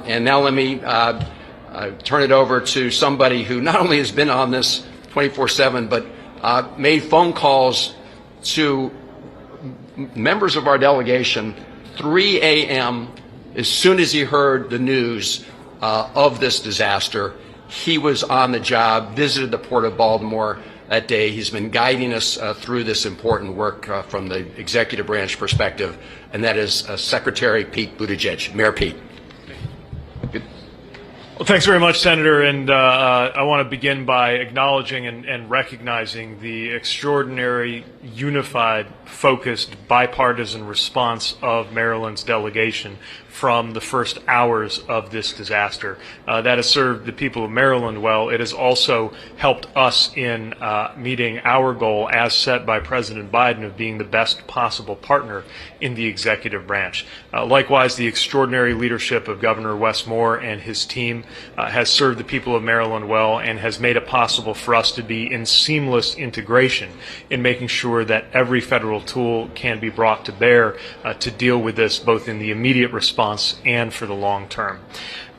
And now let me turn it over to somebody who not only has been on this 24/7, but made phone calls to members of our delegation 3 a.m. as soon as he heard the news of this disaster. He was on the job, visited the Port of Baltimore that day. He's been guiding us through this important work from the executive branch perspective, and that is Secretary Pete Buttigieg. Mayor Pete. Good. Well, thanks very much, Senator, and I want to begin by acknowledging and recognizing the extraordinary, unified, focused, bipartisan response of Maryland's delegation from the first hours of this disaster. That has served the people of Maryland well. It has also helped us in meeting our goal as set by President Biden of being the best possible partner in the executive branch. Likewise, the extraordinary leadership of Governor Wes Moore and his team has served the people of Maryland well and has made it possible for us to be in seamless integration in making sure that every federal tool can be brought to bear to deal with this both in the immediate response and for the long term.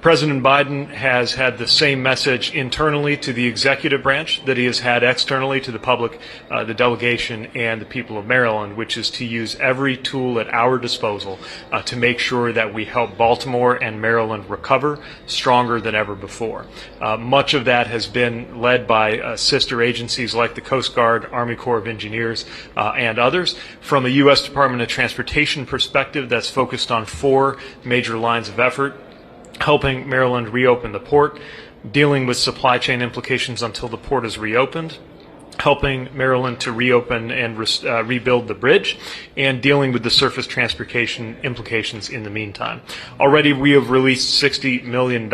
President Biden has had the same message internally to the executive branch that he has had externally to the public, the delegation, and the people of Maryland, which is to use every tool at our disposal to make sure that we help Baltimore and Maryland recover stronger than ever before. Much of that has been led by sister agencies like the Coast Guard, Army Corps of Engineers, and others. From a U.S. Department of Transportation perspective, that's focused on 4 major lines of effort: helping Maryland reopen the port, dealing with supply chain implications until the port is reopened, helping Maryland to reopen and rebuild the bridge, and dealing with the surface transportation implications in the meantime. Already we have released $60 million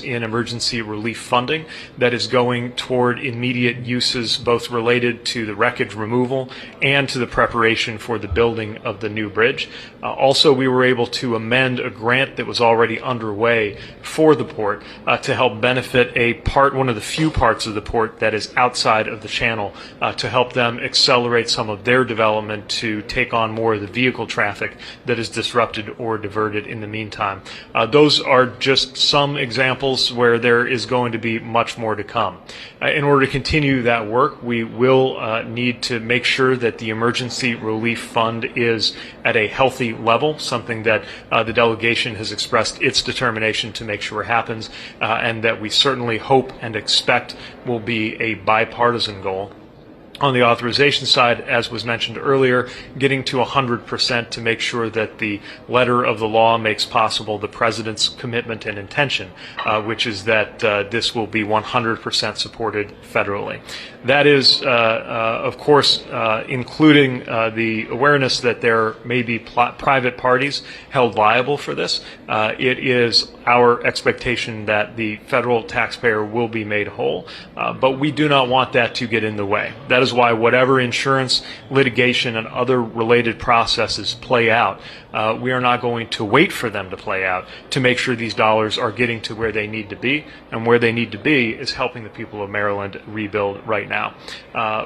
in emergency relief funding that is going toward immediate uses both related to the wreckage removal and to the preparation for the building of the new bridge. Also, we were able to amend a grant that was already underway for the port to help benefit one of the few parts of the port that is outside of the channel, to help them accelerate some of their development to take on more of the vehicle traffic that is disrupted or diverted in the meantime. Those are just some examples where there is going to be much more to come. In order to continue that work, we will need to make sure that the emergency relief fund is at a healthy level, something that the delegation has expressed its determination to make sure happens, and that we certainly hope and expect will be a bipartisan goal. On the authorization side, as was mentioned earlier, getting to 100% to make sure that the letter of the law makes possible the President's commitment and intention, which is that this will be 100% supported federally. That is, of course, including the awareness that there may be private parties held liable for this. It is our expectation that the federal taxpayer will be made whole, but we do not want that to get in the way. That is why whatever insurance, litigation, and other related processes play out, we are not going to wait for them to play out to make sure these dollars are getting to where they need to be, and where they need to be is helping the people of Maryland rebuild right now.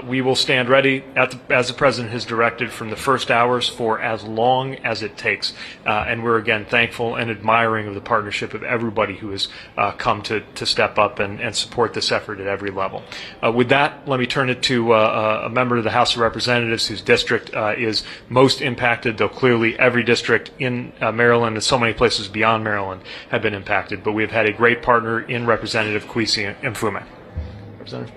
We will stand ready, as the President has directed, from the first hours for as long as it takes, and we're again thankful and admiring of the partnership of everybody who has come to step up and support this effort at every level. With that, let me turn it to a member of the House of Representatives whose district is most impacted, though clearly every district in Maryland and so many places beyond Maryland have been impacted. But we have had a great partner in Representative Kwesi Mfume. Representative.